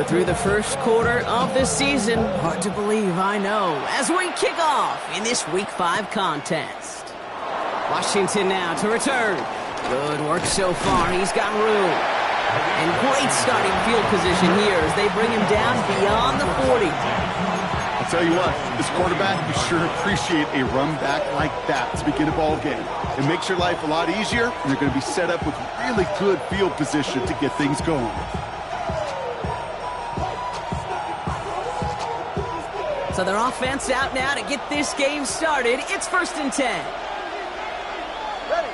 We're through the first quarter of the season. Hard to believe, I know, as we kick off in this Week 5 contest. Washington now to return. Good work so far. He's got room. And great starting field position here as they bring him down beyond the 40. I'll tell you what, this quarterback, you sure appreciate a run back like that to begin a ball game. It makes your life a lot easier, and they're going to be set up with really good field position to get things going. So their offense out now to get this game started. It's 1st and 10. Ready.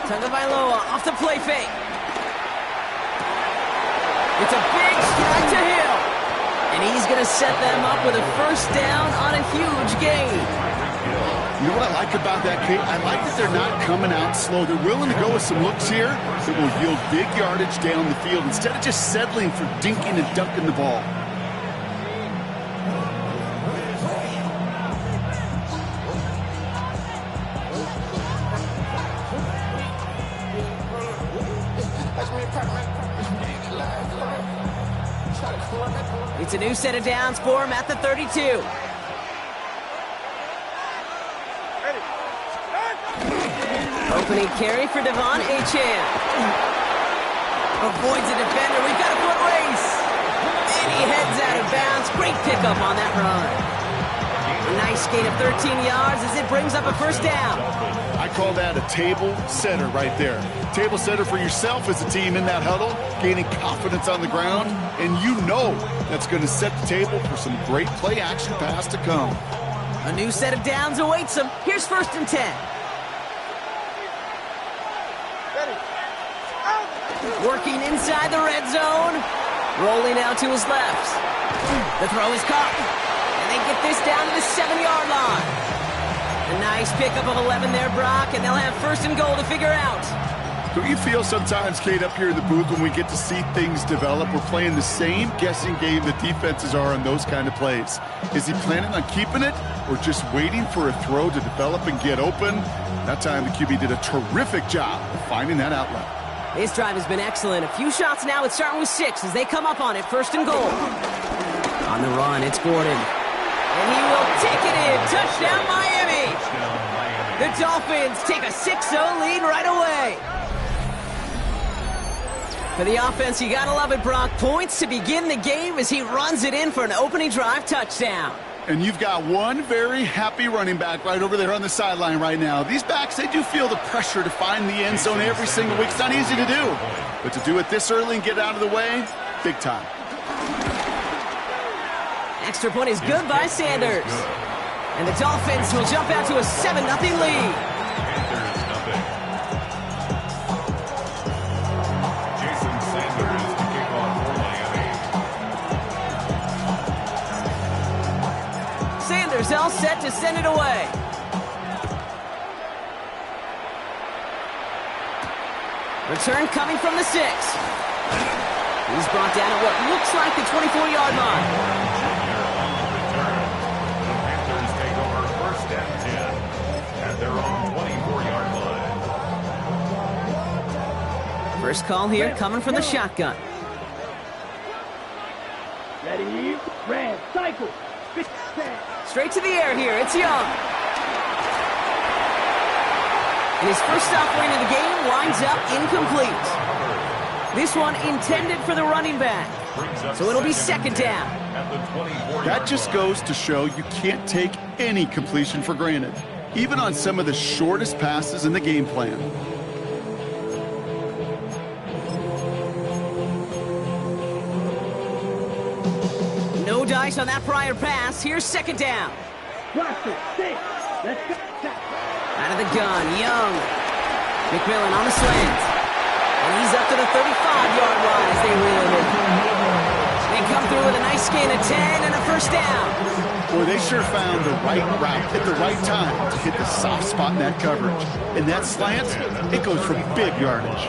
Tagovailoa off the play fake. It's a big strike to Hill. And he's going to set them up with a first down on a huge gain. You know what I like about that, Kate? I like that they're not coming out slow. They're willing to go with some looks here that will yield big yardage down the field instead of just settling for dinking and dunking the ball. It's a new set of downs for him at the 32. Opening carry for Ncaa. Avoids a defender. We've got a foot race. And he heads out of bounds. Great pickup on that run. A nice gain of 13 yards as it brings up a first down. I call that a table setter right there. Table setter for yourself as a team in that huddle, gaining confidence on the ground, and you know that's going to set the table for some great play-action pass to come. A new set of downs awaits him. Here's 1st and 10. Working inside the red zone. Rolling out to his left. The throw is caught. And they get this down to the 7-yard line. A nice pickup of 11 there, Brock, and they'll have 1st and goal to figure out. Don't you feel sometimes, Kate, up here in the booth when we get to see things develop, we're playing the same guessing game that defenses are on those kind of plays? Is he planning on keeping it or just waiting for a throw to develop and get open? That time the QB did a terrific job of finding that outlet. This drive has been excellent. A few shots now. It's starting with 6 as they come up on it. 1st and goal. On the run, it's Gordon. And he will take it in. Touchdown, Miami. The Dolphins take a 6-0 lead right away. For the offense, you gotta love it, Brock. Points to begin the game as he runs it in for an opening drive touchdown. And you've got one very happy running back right over there on the sideline right now. These backs, they do feel the pressure to find the end zone every single week. It's not easy to do. But to do it this early and get out of the way, big time. Extra point is good by Sanders. And the Dolphins will jump out to a 7-0 lead. Sanders all set to send it away. Return coming from the 6. He's brought down at what looks like the 24-yard line. The Panthers take over 1st and 10 at their own 24-yard line. First call here coming from the shotgun. Ready, red, cycle. Straight to the air here. It's Young. And his first offering of the game winds up incomplete. This one intended for the running back. So it'll be 2nd down. That just goes to show you can't take any completion for granted, even on some of the shortest passes in the game plan. No dice on that prior pass. Here's 2nd down. Watch it, 6. Let's go. Out of the gun, Young. McMillan on the slant. And he's up to the 35-yard line as they reel it in. They come through with a nice gain of 10 and a first down. Boy, they sure found the right route at the right time to hit the soft spot in that coverage. And that slant, it goes for big yardage.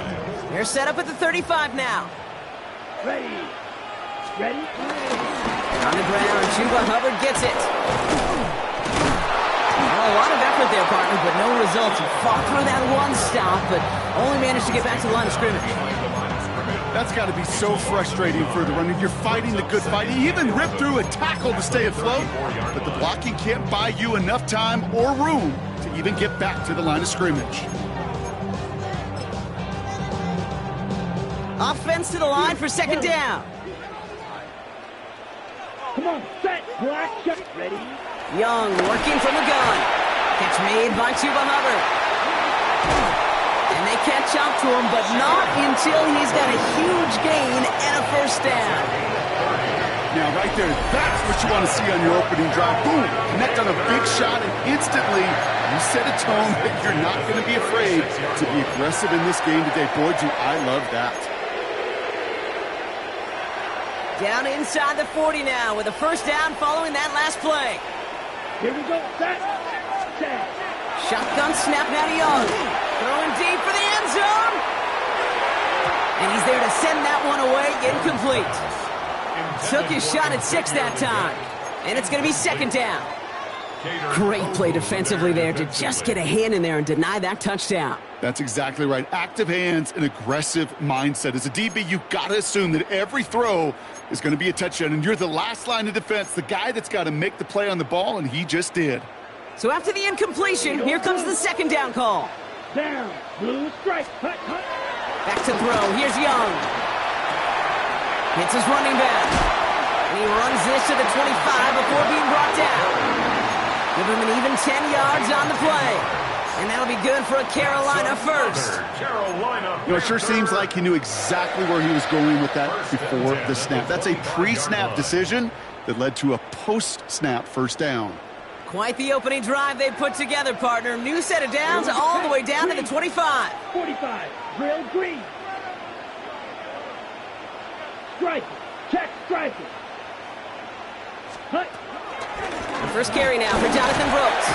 They're set up at the 35 now. Ready. On the ground, Chuba Hubbard gets it. Well, a lot of effort there, partner, but no results. He fought through that one stop, but only managed to get back to the line of scrimmage. That's got to be so frustrating for the runner. You're fighting the good fight. He even ripped through a tackle to stay afloat, but the blocking can't buy you enough time or room to even get back to the line of scrimmage. Offense to the line for second down. Come on, set, black, shot, ready. Young working from the gun. Catch made by Chuba Hubbard. And they catch up to him, but not until he's got a huge gain and a first down. Now, right there, that's what you want to see on your opening drive. Boom! Connect on a big shot, and instantly you set a tone that you're not going to be afraid to be aggressive in this game today. Boy, do I love that. Down inside the 40 now with a first down following that last play. Here we go, set, set. Shotgun snap now to Young. Throwing deep for the end zone. And he's there to send that one away, incomplete. Took his shot at 6 that time. And it's going to be second down. Great play defensively there to just get a hand in there and deny that touchdown. That's exactly right. Active hands and aggressive mindset. As a DB, you've got to assume that every throw is going to be a touchdown, and you're the last line of defense, the guy that's got to make the play on the ball, and he just did. So after the incompletion, here comes the second down call. Down, blue strike, hut, hut. Back to throw. Here's Young. Hits his running back. And he runs this to the 25 before being brought down. Give him an even 10 yards on the play. And that'll be good for a Carolina first. You know, it sure seems like he knew exactly where he was going with that before the snap. That's a pre-snap decision that led to a post-snap first down. Quite the opening drive they put together, partner. New set of downs all the way down to the 25. 45, drill green. Striker, check striker. Hut. The first carry now for Jonathan Brooks.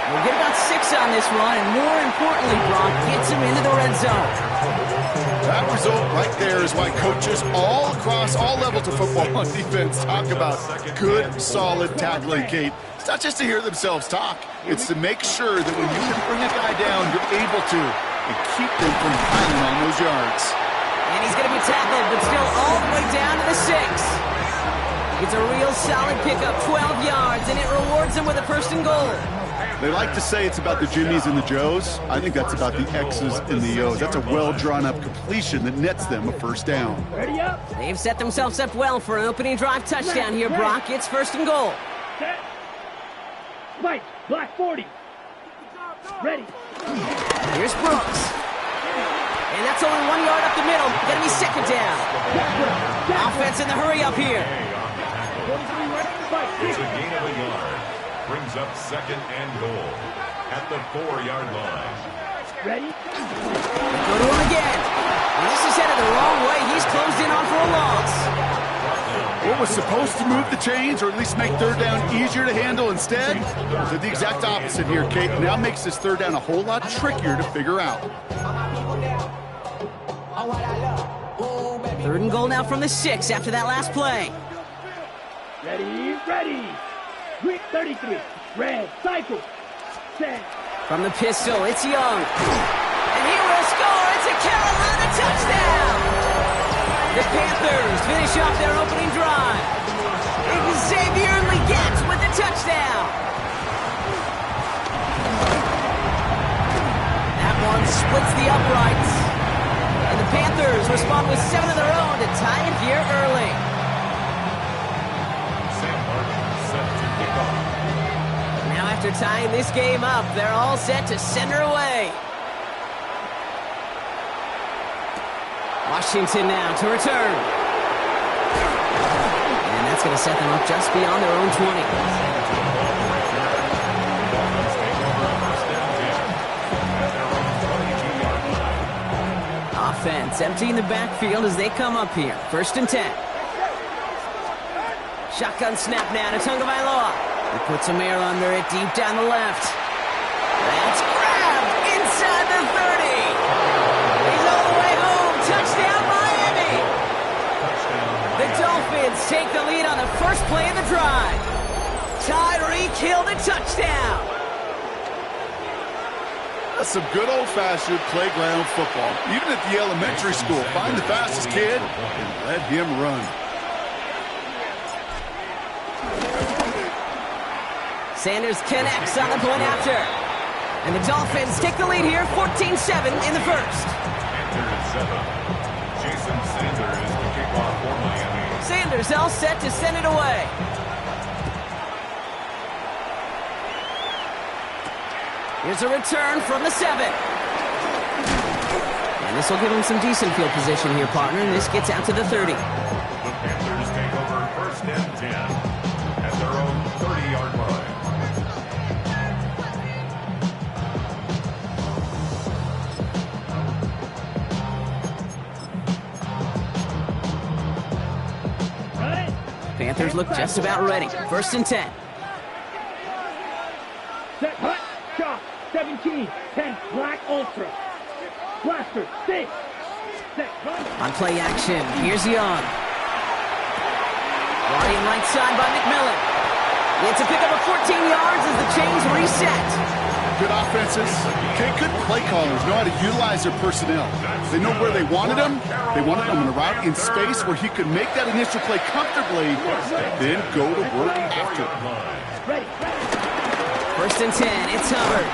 We'll get about 6 on this run, and more importantly, Brock gets him into the red zone. That result right there is why coaches all across all levels of football on defense talk about good, solid tackling, Kate. It's not just to hear themselves talk. It's to make sure that when you can bring a guy down, you're able to and keep them from piling on those yards. And he's going to be tackled, but still all the way down to the 6. It's a real solid pickup, 12 yards, and it rewards him with a first and goal. They like to say it's about the Jimmies and the Joes. I think that's about the X's and the O's. That's a well-drawn-up completion that nets them a first down. Ready up. They've set themselves up well for an opening drive touchdown here, Brock. It's first and goal. Set. Spike, black 40. Ready. Here's Brooks. And that's only 1 yard up the middle. Gonna be second down. Offense in the hurry up here. It's a gain of a yard. Brings up second and goal at the 4-yard line. Ready? Go to him again. And this is headed the wrong way. He's closed in on for a loss. What was supposed to move the chains or at least make third down easier to handle instead did the exact opposite here, Kate. Now makes this third down a whole lot trickier to figure out. Third and goal now from the 6 after that last play. Ready, ready. Green 33, red, cycle, set. From the pistol, it's Young. And he will score. It's a Carolina touchdown. The Panthers finish off their opening drive. Xavier Legette with the touchdown. That one splits the uprights. And the Panthers respond with 7 of their own to tie it here early. Now after tying this game up, they're all set to send her away. Washington now to return. And that's going to set them up just beyond their own 20. Offense emptying the backfield as they come up here. First and 10. Shotgun snap now to Tagovailoa. He puts some air under it deep down the left. That's grabbed inside the 30. He's all the way home. Touchdown, Miami. The Dolphins take the lead on the first play of the drive. Tyreek Hill the touchdown. That's some good old-fashioned playground football. Even at the elementary school, find the fastest kid and let him run. Sanders connects on the point after. And the Dolphins take the lead here, 14-7 in the first. Jason Sanders is the kickoff for Miami. Sanders all set to send it away. Here's a return from the 7. And this will give him some decent field position here, partner. And this gets out to the 30. The Panthers take over 1st and 10 at their own 30-yard line. Panthers look just about ready. 1st and 10. Set, hut, chop, 17, 10, black ultra. Blaster, 6. Set, run. On play action, here's Young. Guarding right side by McMillan. It's a pickup of 14 yards as the chains reset. Good offenses. Okay, good play callers know how to utilize their personnel. They know where they wanted them. They wanted them in a route in space where he could make that initial play comfortably, then go to work after. Ready. 1st and 10, it's Hubbard.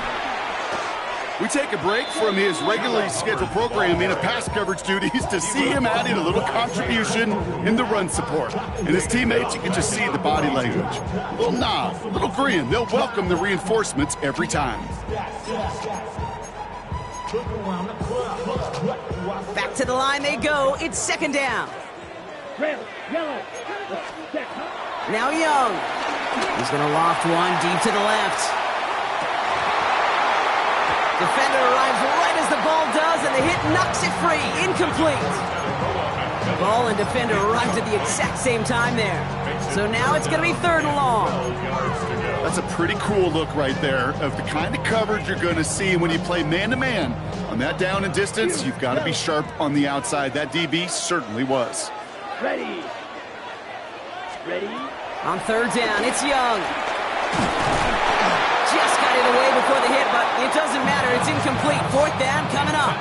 We take a break from his regularly scheduled programming of pass coverage duties to see him adding a little contribution in the run support. And his teammates, you can just see the body language. A little nod, a little grin. They'll welcome the reinforcements every time. Back to the line they go. It's 2nd down. Red, yellow. Set, hut. Now Young. He's going to loft one deep to the left. Defender arrives right as the ball does, and the hit knocks it free. Incomplete. Ball and defender arrived at the exact same time there. So now it's going to be 3rd and long. That's a pretty cool look right there of the kind of coverage you're going to see when you play man-to-man. On that down and distance, you've got to be sharp on the outside. That DB certainly was. Ready. On 3rd down, it's Young. Just got it away before the hit, but it doesn't matter. It's incomplete. 4th down coming up.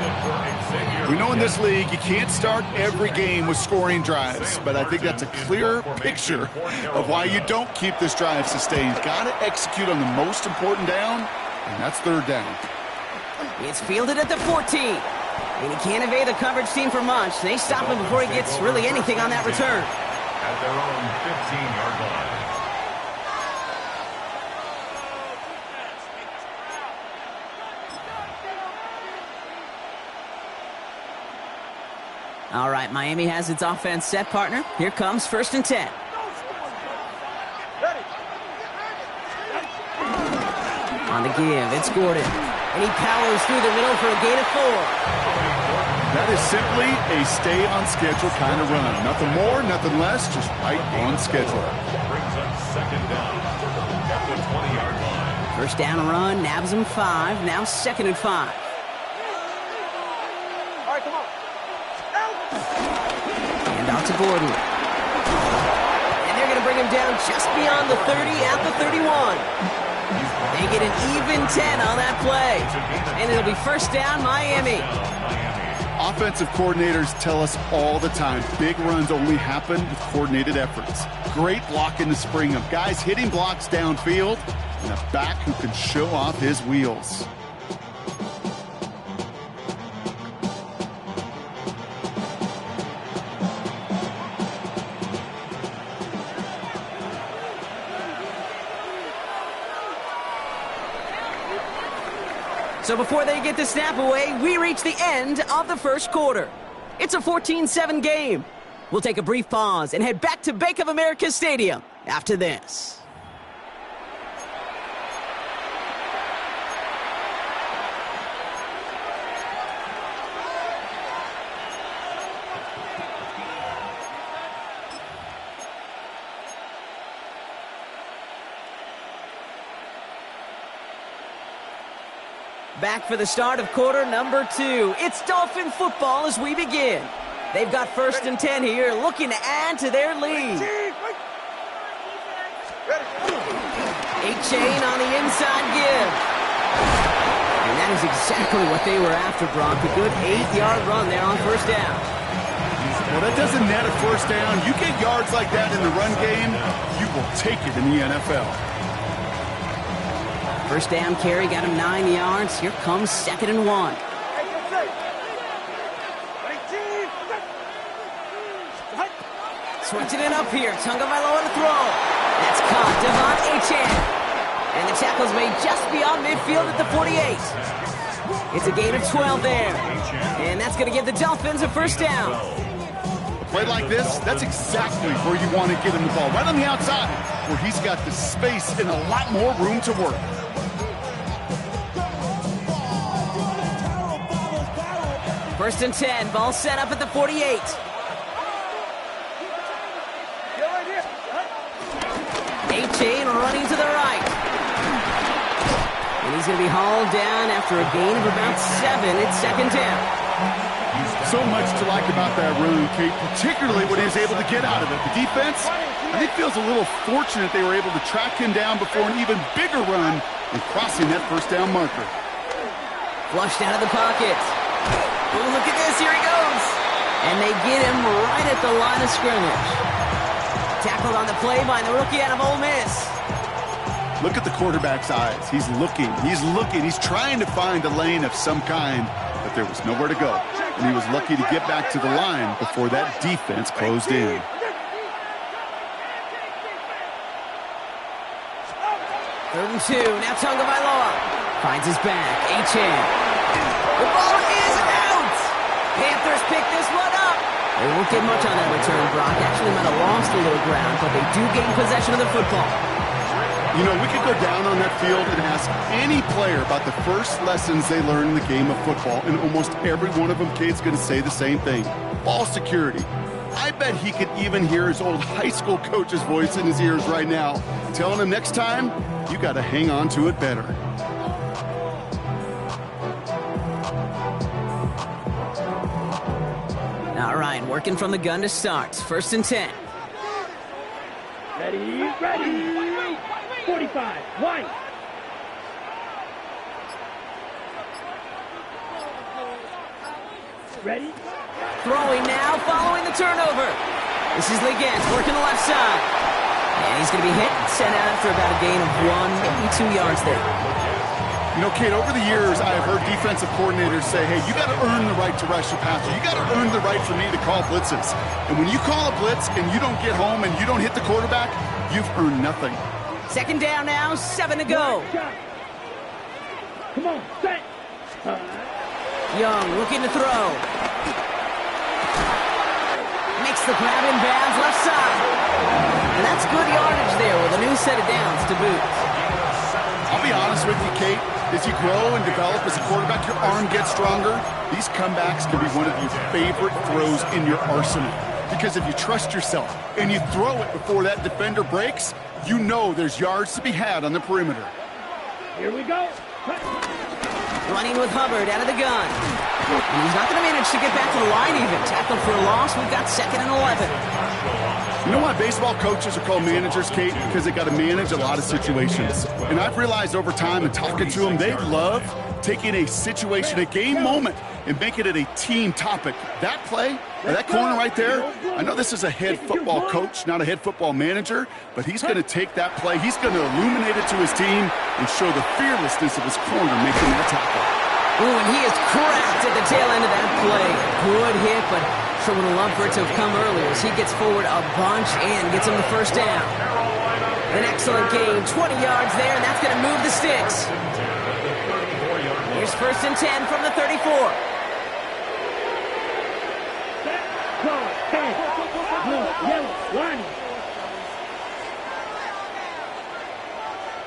We know in this league you can't start every game with scoring drives, but I think that's a clear picture of why you don't keep this drive sustained. Got to execute on the most important down, and that's 3rd down. It's fielded at the 14. And he can't evade the coverage team for much. They stop him before he gets really anything on that return. At their own 15-yard line. All right, Miami has its offense set, partner. Here comes 1st and 10. On the give, it's Gordon. And he powers through the middle for a gain of 4. That is simply a stay-on-schedule kind of run. Nothing more, nothing less, just right on schedule. Brings up 2nd down at the 20-yard line. 1st down run, nabs him 5. Now 2nd and 5. And out to Gordon. And they're going to bring him down just beyond the 30 at the 31. They get an even 10 on that play. And it'll be 1st down, Miami. Offensive coordinators tell us all the time, big runs only happen with coordinated efforts. Great block in the spring of guys hitting blocks downfield and a back who can show off his wheels. So before they get the snap away, we reach the end of the 1st quarter. It's a 14-7 game. We'll take a brief pause and head back to Bank of America Stadium after this. Back for the start of quarter number 2. It's Dolphin football as we begin. They've got 1st and 10 here, looking to add to their lead. A chain on the inside give. And that is exactly what they were after, Brock. A good 8-yard run there on first down. Well, that doesn't net a first down. You get yards like that in the run game, you will take it in the NFL. First down carry got him 9 yards. Here comes 2nd and 1. Switching it up here. Tagovailoa to throw. That's caught. Devon Ncaa. And the tackle's made just beyond midfield at the 48. It's a gain of 12 there. And that's going to give the Dolphins a first down. A play like this, that's exactly where you want to get him the ball. Right on the outside, where he's got the space and a lot more room to work. First and 10. Ball set up at the 48. Ncaa running to the right. And he's going to be hauled down after a gain of about 7. It's 2nd down. So much to like about that run, Kate, particularly what he was able to get out of it. The defense, I think, feels a little fortunate they were able to track him down before an even bigger run and crossing that first down marker. Flushed out of the pocket. Oh, look at this. Here he goes. And they get him right at the line of scrimmage. Tackled on the play by the rookie out of Ole Miss. Look at the quarterback's eyes. He's looking. He's trying to find a lane of some kind, but there was nowhere to go. And he was lucky to get back to the line before that defense closed in. Third and 2. Now Tagovailoa finds his back. Ncaa. The ball is out. Panthers pick this one up. They won't get much on that return, Brock. Actually might have lost a little ground, but they do gain possession of the football. You know, we could go down on that field and ask any player about the first lessons they learned in the game of football, and almost every one of them, Kate's going to say the same thing. Ball security. I bet he could even hear his old high school coach's voice in his ears right now, telling him next time, you got to hang on to it better. All right, working from the gun to start. First and 10. Ready. 45, White. Ready? Throwing now, following the turnover. This is Legent working the left side. And he's going to be hit and sent out after about a gain of 1, maybe 2 yards there. You know, Kate, over the years, I've heard defensive coordinators say, hey, you got to earn the right to rush your passer. You got to earn the right for me to call blitzes. And when you call a blitz and you don't get home and you don't hit the quarterback, you've earned nothing. 2nd down now, 7 to go. Come on, set. Young looking to throw. Makes the grab in bounds left side. And that's good yardage there with a new set of downs to boot. I'll be honest with you, Kate. As you grow and develop as a quarterback, your arm gets stronger. These comebacks can be one of your favorite throws in your arsenal. Because if you trust yourself and you throw it before that defender breaks, you know there's yards to be had on the perimeter. Here we go. Running with Hubbard out of the gun. And he's not going to manage to get back to the line even. Tackled for a loss. We've got 2nd and 11. You know why baseball coaches are called managers, Kate? Because they got to manage a lot of situations. And I've realized over time and talking to them, they love taking a situation, a game moment, and making it a team topic. That play, or that corner right there, I know this is a head football coach, not a head football manager, but he's going to take that play, he's going to illuminate it to his team and show the fearlessness of his corner making that tackle. Ooh, and he is cracked at the tail end of that play. Good hit, but sure would have loved for it to have come earlier as he gets forward a bunch and gets him the first down. An excellent gain, 20 yards there, and that's going to move the sticks. Here's 1st and 10 from the 34. Cross, 10. Blue, yellow, lining.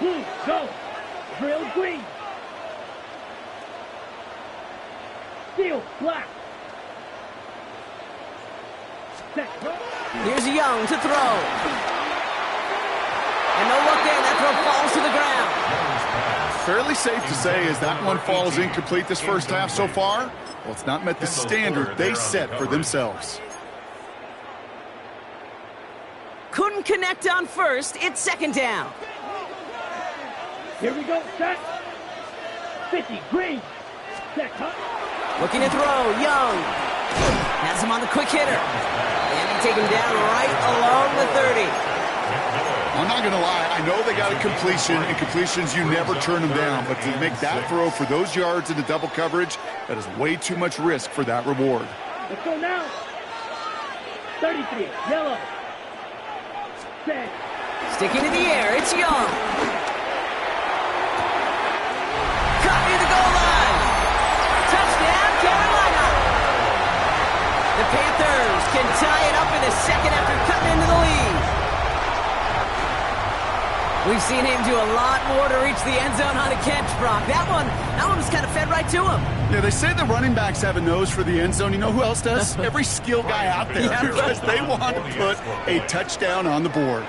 Blue, go. Drill, green. Steel, black. Set. Here's Young to throw. And no look there, that throw falls to the ground. Fairly safe to say as that one falls incomplete this first half so far, well, it's not met the standard they set for themselves. Couldn't connect on first. It's 2nd down. Here we go, set. 50, green. Set, cut. Looking to throw, Young. Has him on the quick hitter. And they take him down right along the 30. I'm not going to lie. I know they got a completion, and completions, you never turn them down. But to make that throw for those yards into double coverage, that is way too much risk for that reward. Let's go now. 33, yellow. Set. Sticking to the air, it's Young. Cut near the goal line. Touchdown, Carolina. The Panthers can tie it up in the second after cutting into the lead. We've seen him do a lot more to reach the end zone on a catch, Brock. That one was kind of fed right to him. Yeah, they say the running backs have a nose for the end zone. You know who else does? Every skill guy out there, because they want to put a touchdown on the board.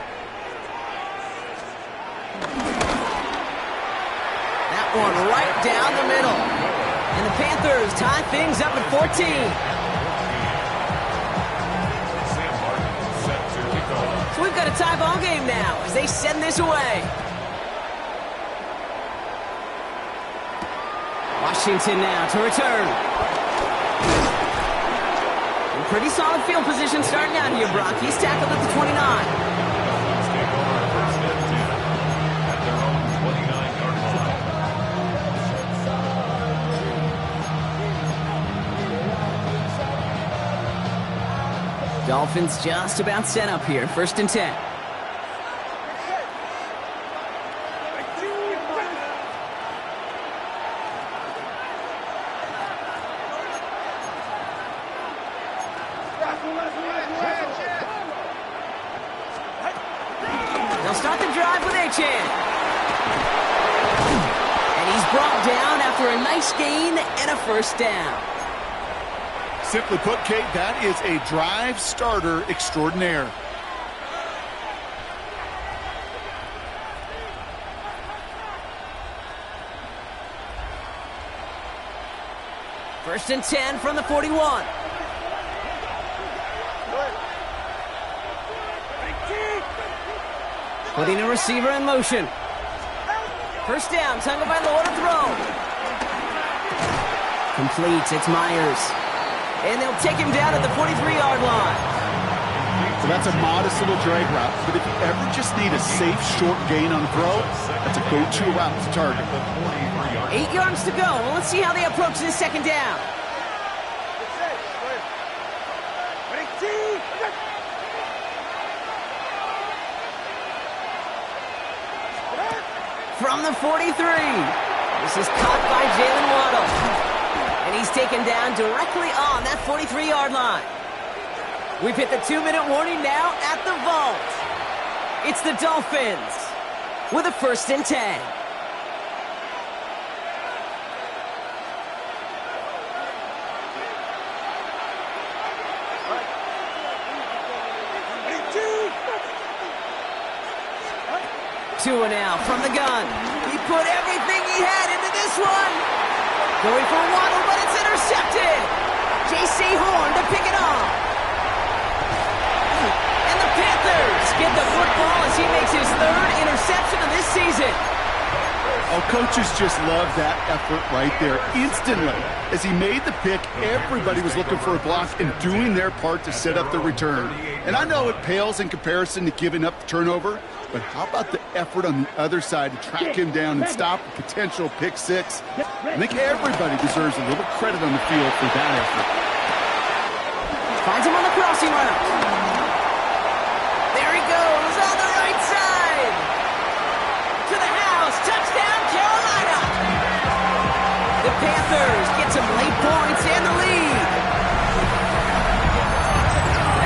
That one right down the middle. And the Panthers tie things up at 14. So we've got a tie ball game now as they send this away. Washington now to return. In pretty solid field position starting out here, Brock. He's tackled at the 29. Dolphins just about set up here. 1st and 10. They'll start the drive with Ncaa. And he's brought down after a nice gain and a 1st down. Simply put, Kate, that is a drive starter extraordinaire. First and 10 from the 41. Putting a receiver in motion. 1st down, Ncaa by the to throw. Complete, it's Myers. And they'll take him down at the 43-yard line. So that's a modest little drag route. But if you ever just need a safe, short gain on the throw, that's a go-to route to target. 8 yards to go. Well, let's see how they approach this 2nd down. From the 43. This is caught by Jalen Waddle. And he's taken down directly on that 43-yard line. We've hit the 2-minute warning now at the vault. It's the Dolphins with a 1st and 10. Tua now from the gun. He put everything he had into this one. Going for a Waddle, but it's intercepted. J.C. Horn to pick it off. And the Panthers get the football as he makes his 3rd interception of this season. Oh, coaches just love that effort right there. Instantly, as he made the pick, everybody was looking for a block and doing their part to set up the return. And I know it pales in comparison to giving up the turnover, but how about the effort on the other side to track him down and stop a potential pick 6? I think everybody deserves a little credit on the field for that effort. Finds him on the crossing route. There he goes on the right side. To the house. Touchdown, Carolina. The Panthers get some late points and the lead.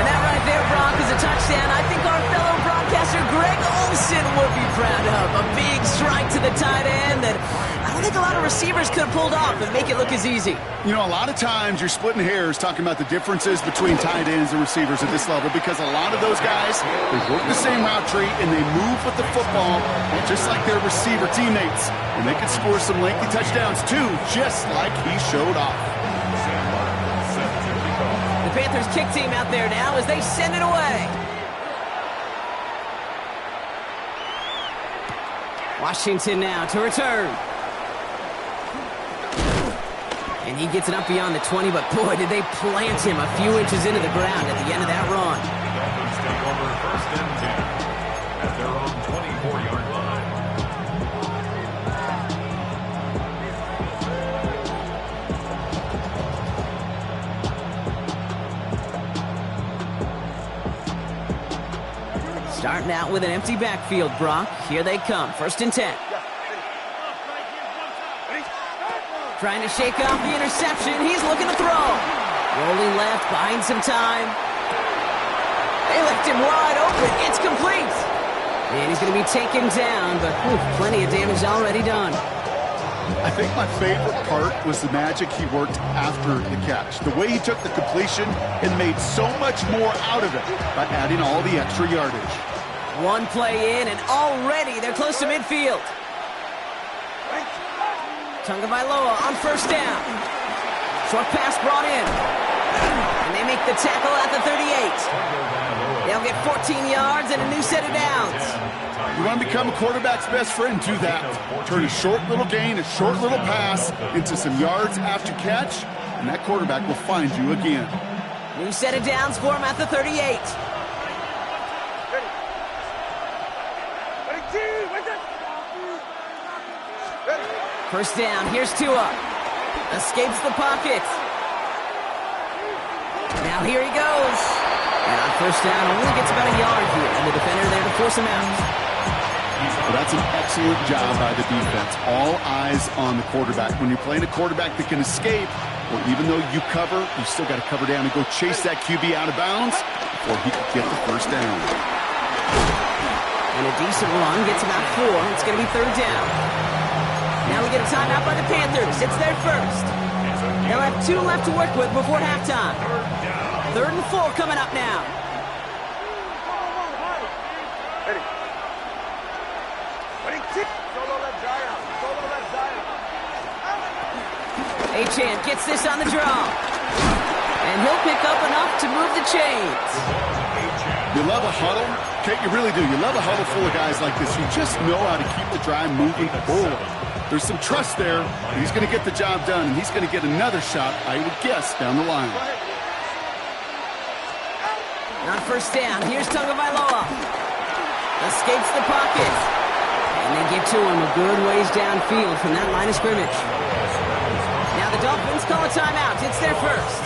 And that right there, Brock, is a touchdown. I think our fellow broadcaster Greg Olsen would be proud of. A big strike to the tight end that I don't think a lot of receivers could have pulled off and make it look as easy. You know, a lot of times you're splitting hairs talking about the differences between tight ends and receivers at this level because a lot of those guys, they work the same route tree and they move with the football just like their receiver teammates. And they can score some lengthy touchdowns too, just like he showed off. The Panthers kick team out there now as they send it away. Washington now to return. And he gets it up beyond the 20, but boy, did they plant him a few inches into the ground at the end of that run. The Dolphins take over 1st and 10 at their own 24-yard line. Starting out with an empty backfield, Brock. Here they come, 1st and 10. Trying to shake off the interception. He's looking to throw. Rolling left, buying some time. They left him wide open. It's complete. And he's going to be taken down, but plenty of damage already done. I think my favorite part was the magic he worked after the catch. The way he took the completion and made so much more out of it by adding all the extra yardage. One play in, and already they're close to midfield. Tagovailoa on 1st down. Short pass brought in. And they make the tackle at the 38. They'll get 14 yards and a new set of downs. You want to become a quarterback's best friend, do that. Turn a short little gain, a short little pass into some yards after catch, and that quarterback will find you again. New set of downs for him at the 38. First down, here's Tua. Escapes the pocket. Now here he goes. And on 1st down, only gets about a yard here, and the defender there to force him out. Well, that's an excellent job by the defense. All eyes on the quarterback. When you're playing a quarterback that can escape, or even though you cover, you still got to cover down and go chase that QB out of bounds before he can get the 1st down. And a decent run gets about 4. It's going to be 3rd down. Now we get a timeout by the Panthers. It's their first. They'll have 2 left to work with before halftime. 3rd and 4 coming up now. Ncaa gets this on the draw. And he'll pick up enough to move the chains. You love a huddle? Kate, you really do. You love a huddle full of guys like this who just know how to keep the drive moving forward. There's some trust there. He's going to get the job done, and he's going to get another shot, I would guess, down the line. On 1st down, here's Tagovailoa. Escapes the pocket. And they get to him a good ways downfield from that line of scrimmage. Now the Dolphins call a timeout. It's their first.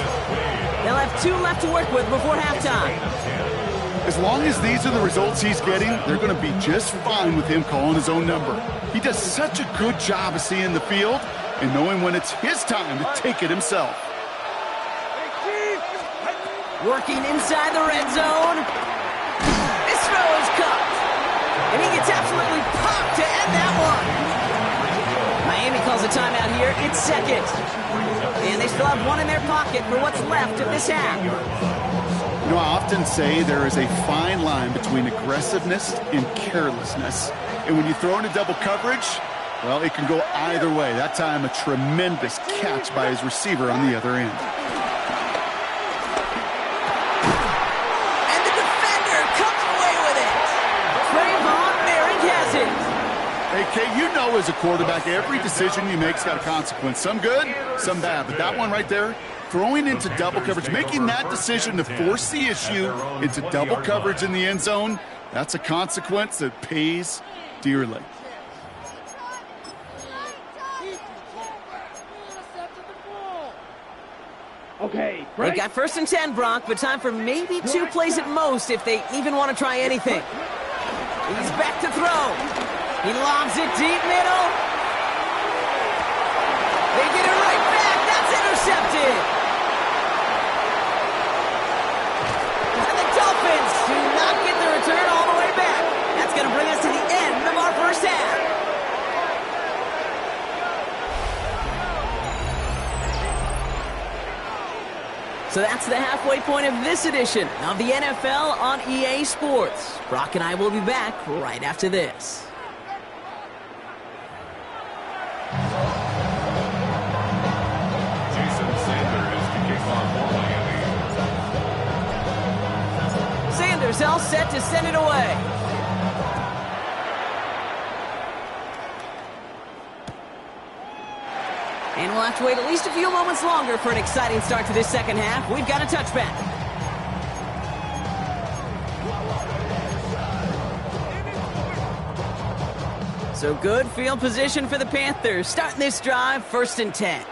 They'll have 2 left to work with before halftime. As long as these are the results he's getting, they're going to be just fine with him calling his own number. He does such a good job of seeing the field and knowing when it's his time to take it himself. Working inside the red zone. This throw is cut. And he gets absolutely popped to end that one. Miami calls a timeout here. It's 2nd. And they still have 1 in their pocket for what's left of this half. You know, I often say there is a fine line between aggressiveness and carelessness. And when you throw into double coverage, well, it can go either way. That time, a tremendous catch by his receiver on the other end. And the defender comes away with it. Trayvon Merrick has it. Hey, Kate, you know as a quarterback, every decision you make's got a consequence. Some good, some bad. But that one right there, throwing into double coverage, making that decision to force the issue into double coverage in the end zone, that's a consequence that pays dearly. Okay, They got 1st and 10, Brock, but time for maybe 2 plays at most if they even want to try anything. He's back to throw. He lobs it deep middle. They get it right back. That's intercepted. And the Dolphins do not get the return all the way back. That's going to bring us to the end of our first half. So that's the halfway point of this edition of the NFL on EA Sports. Brock and I will be back right after this. Jason Sanders to kick off for Miami. Sanders all set to send it away. And we'll have to wait at least a few moments longer for an exciting start to this second half. We've got a touchback. So good field position for the Panthers. Starting this drive, 1st and 10.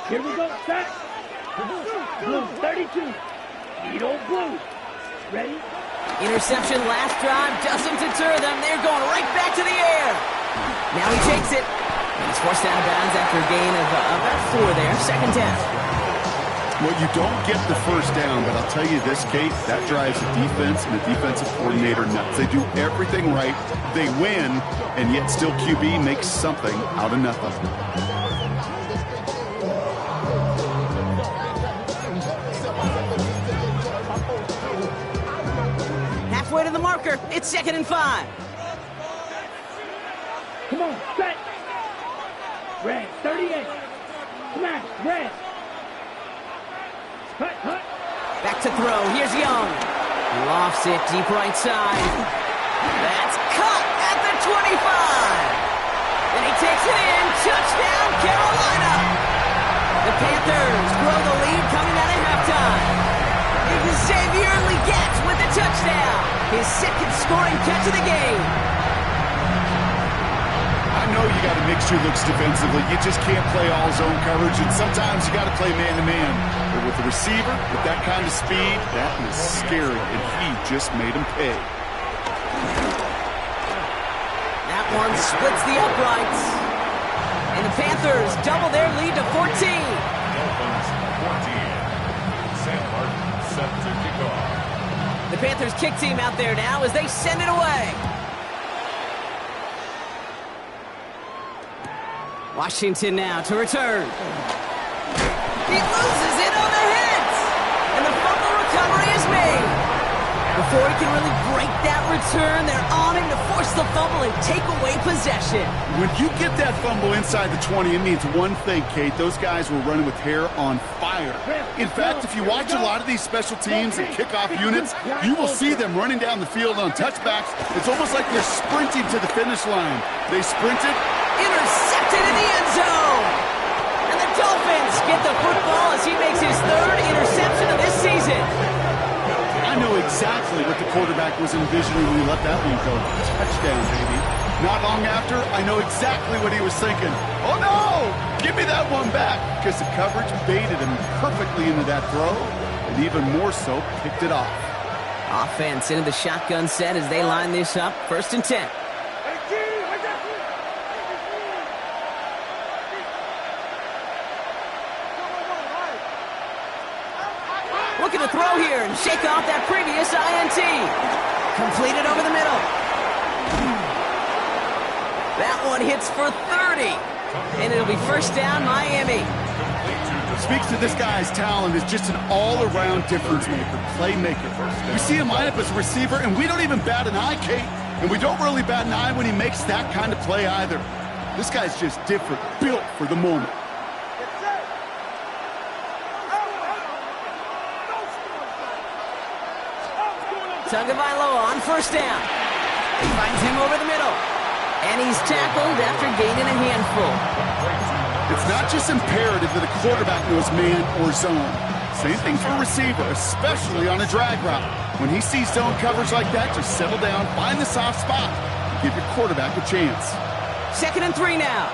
Here we go, set. Blue 32. Lead old Blue. Ready? Interception last drive doesn't deter them. They're going right back to the air. Now he takes it. And he's forced out of bounds after a gain of about 4 there. 2nd down. Well, you don't get the first down, but I'll tell you this, Kate, that drives the defense and the defensive coordinator nuts. They do everything right. They win, and yet still QB makes something out of nothing. Halfway to the marker. It's 2nd and 5. Come on, set. Red 38. Smash, red. Hut. Back to throw. Here's Young. Lofts it deep right side. That's caught at the 25. And he takes it in. Touchdown, Carolina. The Panthers grow the lead coming out of halftime. Xavier Legette with the touchdown. His 2nd scoring catch of the game. I know you got to mix your looks defensively. You just can't play all zone coverage, and sometimes you got to play man-to-man. But with the receiver, with that kind of speed, that is scary, and he just made him pay. That one splits the uprights. And the Panthers double their lead to 14. Dolphins 14. Sam Martin set to kick off. The Panthers kick team out there now as they send it away. Washington now to return. He loses it on the hit. And the fumble recovery is made. Before he can really break that return, they're on him to force the fumble and take away possession. When you get that fumble inside the 20, it means one thing, Kate. Those guys were running with hair on fire. In fact, if you watch a lot of these special teams and kickoff units, you will see them running down the field on touchbacks. It's almost like they're sprinting to the finish line. They sprinted. Intercepted in the end zone. And the Dolphins get the football as he makes his 3rd interception of this season. I know exactly what the quarterback was envisioning when he let that one go. Touchdown, baby. Not long after, I know exactly what he was thinking. Oh, no! Give me that one back! Because the coverage baited him perfectly into that throw, and even more so, picked it off. Offense into the shotgun set as they line this up. 1st and 10. Looking to throw here and shake off that previous INT. Completed over the middle. That one hits for 30. And it'll be 1st down, Miami. Speaks to this guy's talent as just an all-around difference maker, playmaker. We see him line up as a receiver, and we don't even bat an eye, Kate. And we don't really bat an eye when he makes that kind of play either. This guy's just different, built for the moment. Tagovailoa on 1st down. He finds him over the middle. And he's tackled after gaining a handful. It's not just imperative that a quarterback knows man or zone. Same thing for a receiver, especially on a drag route. When he sees zone coverage like that, just settle down, find the soft spot, and give your quarterback a chance. 2nd and 3 now.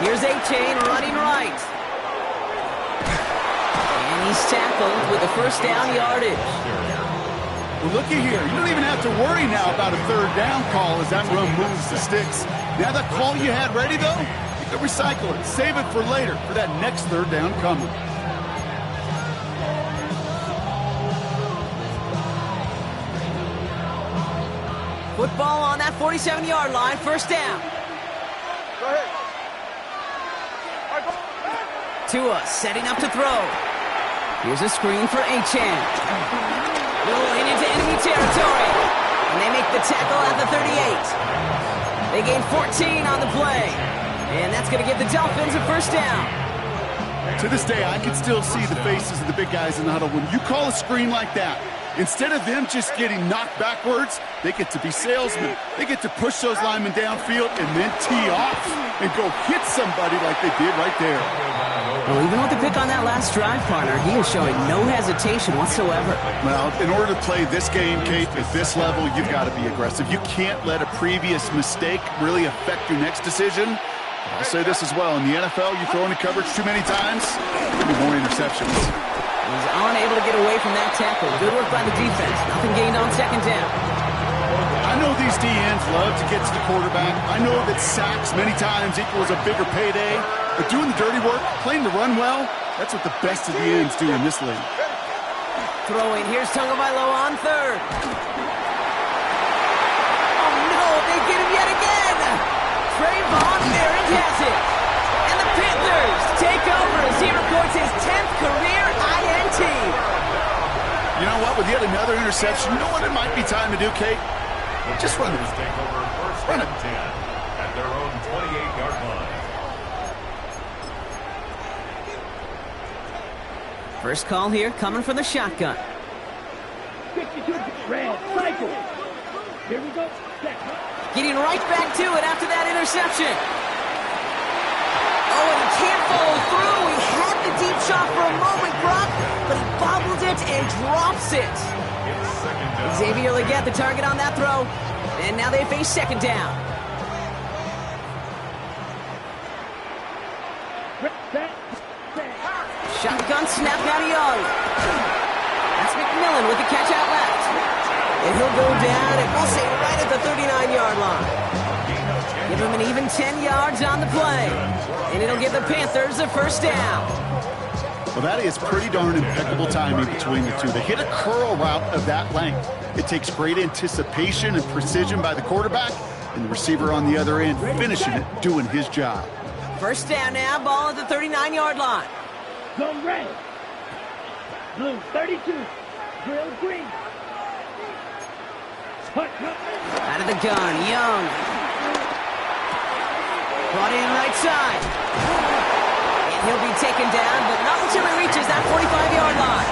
Here's A-Chain running right. And he's tackled with the 1st down yardage. Well, looky here. You don't even have to worry now about a 3rd down call as that run moves the sticks. Now that call you had ready, though, you can recycle it. Save it for later for that next 3rd down coming. Football on that 47-yard line, 1st down. Go ahead. Tua setting up to throw. Here's a screen for Ncaa. Rolling into enemy territory. And they make the tackle at the 38. They gain 14 on the play. And that's going to give the Dolphins a 1st down. To this day, I can still see the faces of the big guys in the huddle. When you call a screen like that, Instead of them just getting knocked backwards, they get to be salesmen. They get to push those linemen downfield and then tee off and go hit somebody like they did right there. Well, even with the pick on that last drive, partner, he is showing no hesitation whatsoever. Well, in order to play this game, Kate, at this level, you've got to be aggressive. You can't let a previous mistake really affect your next decision. I'll say this as well. In the NFL, you throw into coverage too many times, there'll be more interceptions. He's unable to get away from that tackle. Good work by the defense. Nothing gained on second down. I know these DNs love to get to the quarterback. I know that sacks many times equals a bigger payday. But doing the dirty work, playing the run well, that's what the best of the ends do in this league. Throwing. Here's Tagovailoa on third. Oh, no. They get him yet again. Trayvon Merritt has it. And the Panthers take over as he records his 10th career INT. You know what? With yet another interception, you know what it might be time to do, Kate? Just run it. Take over first and 10 at their own 28-yard line. First call here coming from the shotgun. 52, red, cycle. Here we go. Set. Getting right back to it after that interception. Oh, and he can't follow through. He had the deep shot for a moment, Brock, but he bobbled it and drops it. It's second down. Xavier Legette, the target on that throw. And now they face second down. Set. Shotgun snap now to Young. That's McMillan with the catch out left. And he'll go down, and we'll say right at the 39-yard line. Give him an even 10 yards on the play. And it'll give the Panthers a first down. Well, that is pretty darn impeccable timing between the two. They hit a curl route of that length. It takes great anticipation and precision by the quarterback, and the receiver on the other end finishing it, doing his job. First down now, ball at the 39-yard line. Zone red. Blue 32. Drill green. Out of the gun, Young. Brought in right side. And he'll be taken down, but not until he reaches that 45-yard line.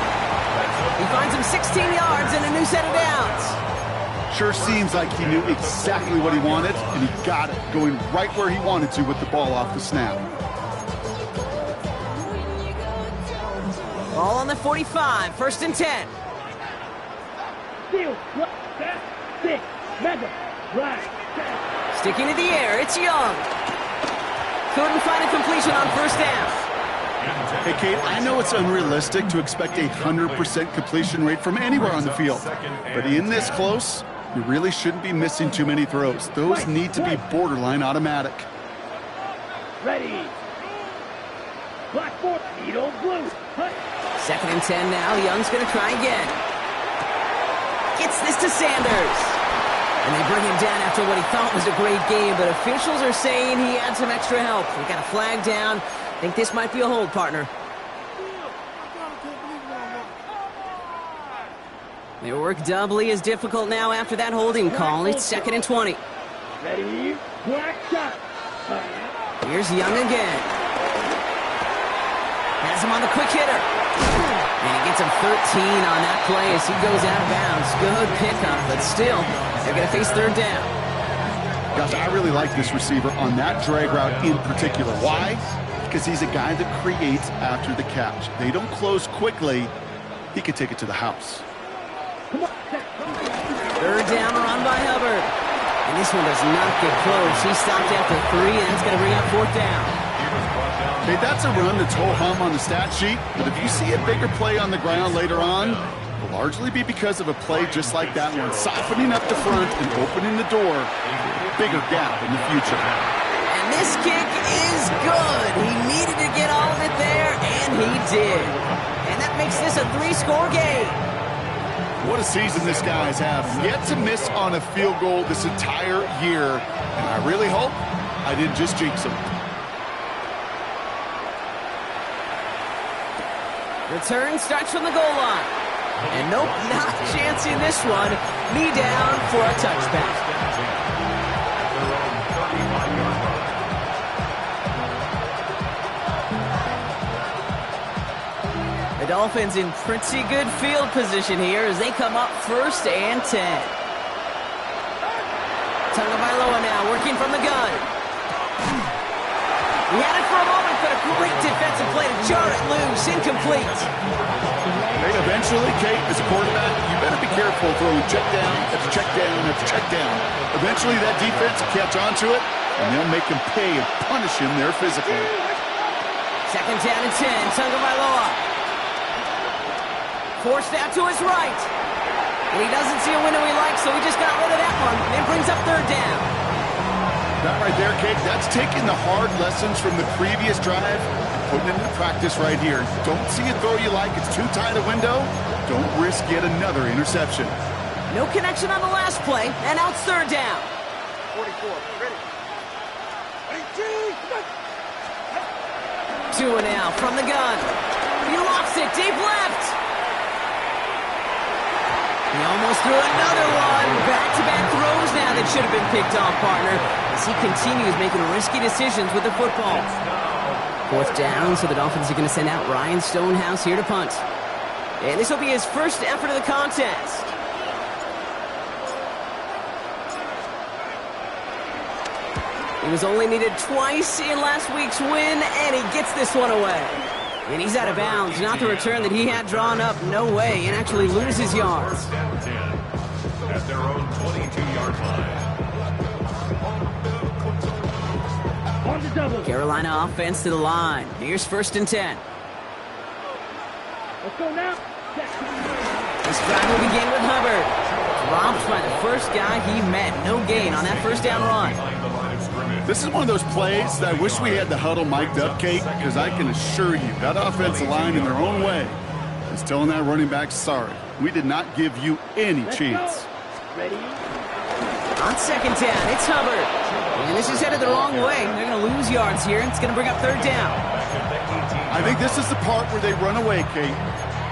He finds him 16 yards and a new set of downs. Sure seems like he knew exactly what he wanted, and he got it, going right where he wanted to with the ball off the snap. Ball on the 45, first and 10. Steal. Set. 6. Mega. Right. Sticking to the air, it's Young. Couldn't find a completion on first down. Hey, Kate, I know it's unrealistic to expect a 100% completion rate from anywhere on the field. But in this close, you really shouldn't be missing too many throws. Those need to be borderline automatic. Ready. Black 4. Needle blue. Hut. Second and 10 now. Young's going to try again. Gets this to Sanders. And they bring him down after what he thought was a great game, but officials are saying he had some extra help. We got a flag down. Think this might be a hold, partner. Their work doubly as difficult now after that holding call. It's second and 20. Ready. Black shot. Here's Young again. Has him on the quick hitter. And he gets him 13 on that play as he goes out of bounds. Good pickup, but still, they're going to face third down. Gosh, I really like this receiver on that drag route in particular. Why? Because he's a guy that creates after the catch. They don't close quickly. He could take it to the house. Third down run by Hubbard. And this one does not get close. He stopped after 3, and that's going to bring up fourth down. Hey, that's a run that's ho-hum on the stat sheet, but if you see a bigger play on the ground later on, it'll largely be because of a play just like that one, softening up the front and opening the door for a bigger gap in the future. And this kick is good. He needed to get all of it there, and he did. And that makes this a 3-score game. What a season this guy's having. Yet to miss on a field goal this entire year, and I really hope I didn't just jinx him. Return starts from the goal line. And nope, not chancing this one. Knee down for a touchback. Dolphins in pretty good field position here as they come up 1st and 10. Tagovailoa now working from the gun. He had it for a moment, but a great defensive play to jar it loose. Incomplete. Hey, eventually, Kate, as a quarterback, you better be careful throwing check down after check down after check down. Eventually, that defense will catch on to it, and they'll make him pay and punish him there physically. 2nd down and 10. Tagovailoa. Forced out to his right. And he doesn't see a window he likes, so he just got rid of that one. And brings up 3rd down. That right there, Kate, that's taking the hard lessons from the previous drive and putting it into practice right here. Don't see a throw you like. It's too tight a window. Don't risk yet another interception. No connection on the last play, and now it's 3rd down. 44, ready. 2 and out from the gun. He lofts it deep left. He almost threw another one. Back-to-back throws now that should have been picked off, partner, as he continues making risky decisions with the football. 4th down, so the Dolphins are going to send out Ryan Stonehouse here to punt. And this will be his first effort of the contest. He was only needed twice in last week's win, and he gets this one away. And he's out of bounds, not the return that he had drawn up. No way, and actually loses yards. 1st and 10 at their own 22-yard line. On the double. Carolina offense to the line. Here's 1st and 10. Let's go now. This drive will begin with Hubbard. Dropped by the first guy he met. No gain on that 1st down run. This is one of those plays that I wish we had the huddle mic'd up, Kate, because I can assure you that offensive line in their own way is telling that running back, sorry, we did not give you any chance. Ready? On 2nd down, it's Hubbard. And this is headed the wrong way. They're going to lose yards here. It's going to bring up 3rd down. I think this is the part where they run away, Kate.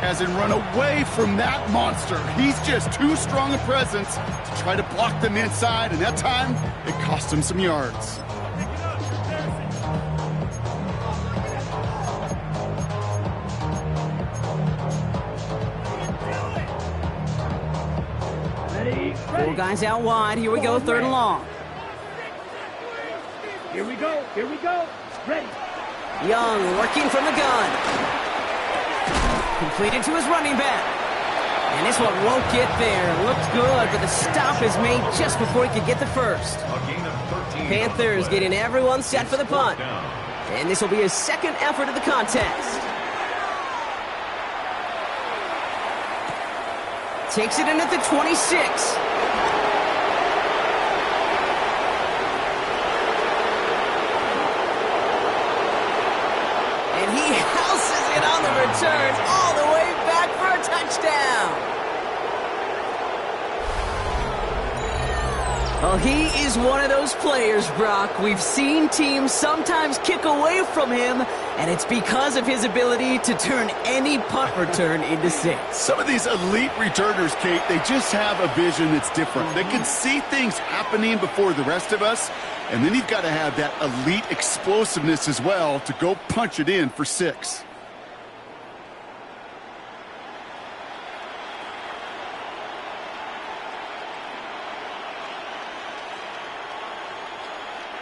As in run away from that monster. He's just too strong a presence to try to block them inside, and that time, it cost him some yards. Ready? 4 guys out wide. Here we go, 3rd and long. Here we go. Here we go. Ready. Young working from the gun. Completed to his running back. And this one won't get there. Looked good, but the stop is made just before he could get the first. A gain of 13. Panthers getting everyone set for the punt. And this will be his 2nd effort of the contest. Takes it in at the 26. And he houses it on the return all the way back for a touchdown. Well, he is one of those players, Brock. We've seen teams sometimes kick away from him, and it's because of his ability to turn any punt return into 6. Some of these elite returners, Kate, they just have a vision that's different. They can see things happening before the rest of us, and then you've got to have that elite explosiveness as well to go punch it in for 6.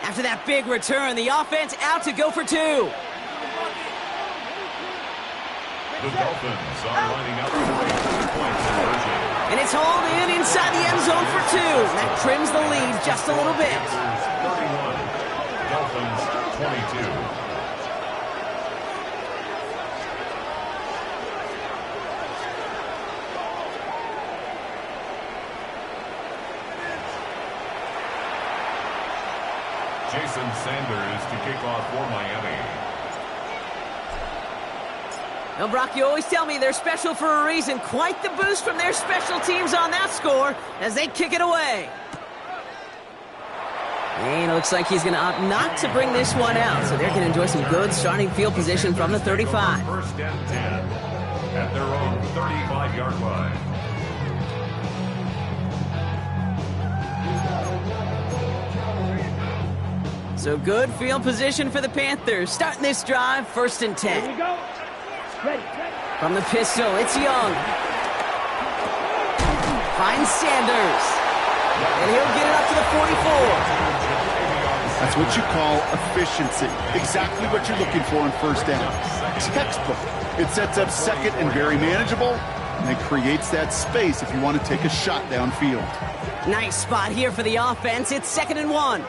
After that big return, the offense out to go for 2. The Dolphins are lining up for a 3-point conversion. And it's hauled in inside the end zone for 2. That trims the lead just a little bit. Panthers 31, Dolphins 22. Jason Sanders to kick off for Miami. Now, Brock, you always tell me they're special for a reason. Quite the boost from their special teams on that score as they kick it away. And it looks like he's going to opt not to bring this one out, so they're going to enjoy some good starting field position from the 35. 1st and 10 at their own 35-yard line. So good field position for the Panthers. Starting this drive, 1st and 10. Here we go. Ready. From the pistol, it's Young. Finds Sanders. And he'll get it up to the 44. That's what you call efficiency. Exactly what you're looking for in first down. Textbook. It sets up second and very manageable, and it creates that space if you want to take a shot downfield. Nice spot here for the offense. It's 2nd and 1.